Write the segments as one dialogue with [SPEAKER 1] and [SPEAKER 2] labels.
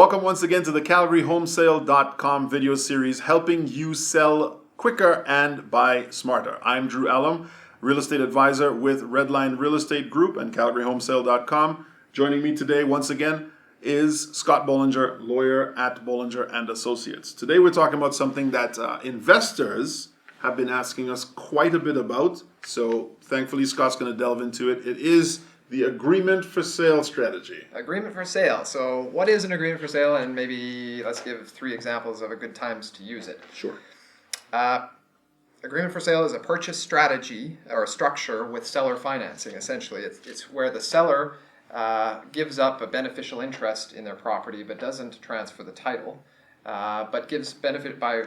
[SPEAKER 1] Welcome once again to the CalgaryHomesale.com video series, helping you sell quicker and buy smarter. I'm Drew Allam, real estate advisor with Redline Real Estate Group and CalgaryHomesale.com. Joining me today once again is Scott Bollinger, lawyer at Bollinger and Associates. Today we're talking about something that investors have been asking us quite a bit about. So thankfully Scott's going to delve into it. It is the agreement for sale strategy.
[SPEAKER 2] Agreement for sale. So what is an agreement for sale? And maybe let's give 3 examples of good times to use it.
[SPEAKER 1] Sure.
[SPEAKER 2] Agreement for sale is a purchase strategy or a structure with seller financing, essentially. It's where the seller gives up a beneficial interest in their property but doesn't transfer the title. But gives benefit by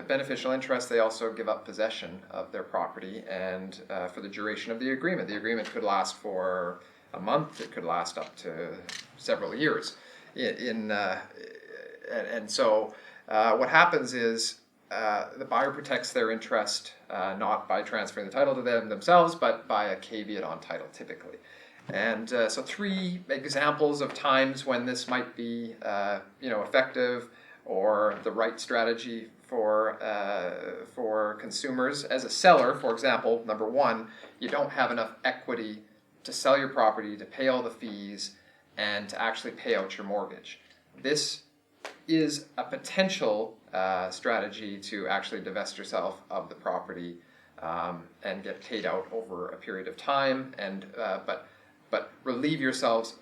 [SPEAKER 2] beneficial interest. They also give up possession of their property, and for the duration of the agreement. The agreement could last for a month. It could last up to several years. So what happens is the buyer protects their interest not by transferring the title to themselves, but by a caveat on title, typically. And so 3 examples of times when this might be effective or the right strategy for consumers. As a seller, for example, number 1, you don't have enough equity to sell your property, to pay all the fees, and to actually pay out your mortgage. This is a potential strategy to actually divest yourself of the property and get paid out over a period of time, and but relieve yourselves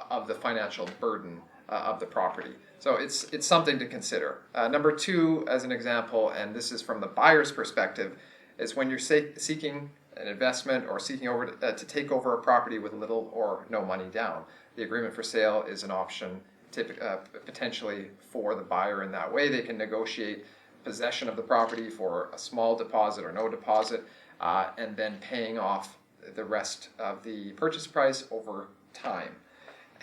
[SPEAKER 2] of the financial burden of the property. So it's something to consider. Number 2, as an example, and this is from the buyer's perspective, is when you're seeking an investment or seeking to take over a property with little or no money down. The agreement for sale is an option potentially for the buyer in that way. They can negotiate possession of the property for a small deposit or no deposit, and then paying off the rest of the purchase price over time.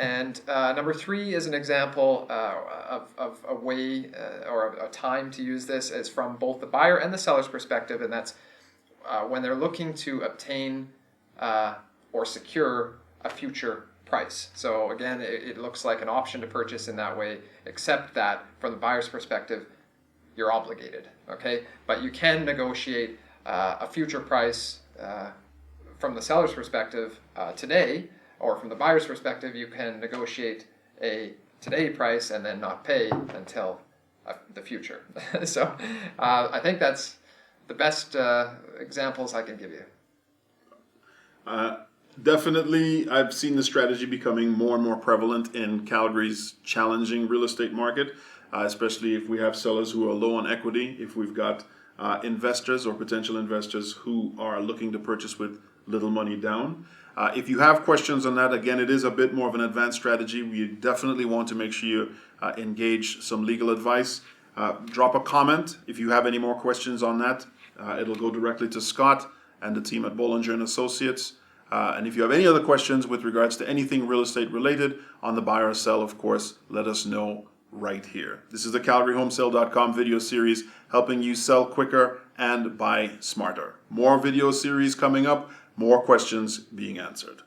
[SPEAKER 2] And number 3 is an example of a way or a time to use this. Is from both the buyer and the seller's perspective, and that's when they're looking to obtain or secure a future price. So again, it looks like an option to purchase in that way, except that from the buyer's perspective, you're obligated, okay? But you can negotiate a future price from the seller's perspective today, or from the buyer's perspective, you can negotiate a today price and then not pay until the future. So I think that's the best examples I can give you.
[SPEAKER 1] Definitely, I've seen the strategy becoming more and more prevalent in Calgary's challenging real estate market, especially if we have sellers who are low on equity, if we've got investors or potential investors who are looking to purchase with little money down. If you have questions on that, again, it is a bit more of an advanced strategy. We definitely want to make sure you engage some legal advice. Drop a comment if you have any more questions on that. It'll go directly to Scott and the team at Bollinger and Associates. And if you have any other questions with regards to anything real estate related on the buy or sell, of course, let us know right here. This is the CalgaryHomesale.com video series, helping you sell quicker and buy smarter. More video series coming up, more questions being answered.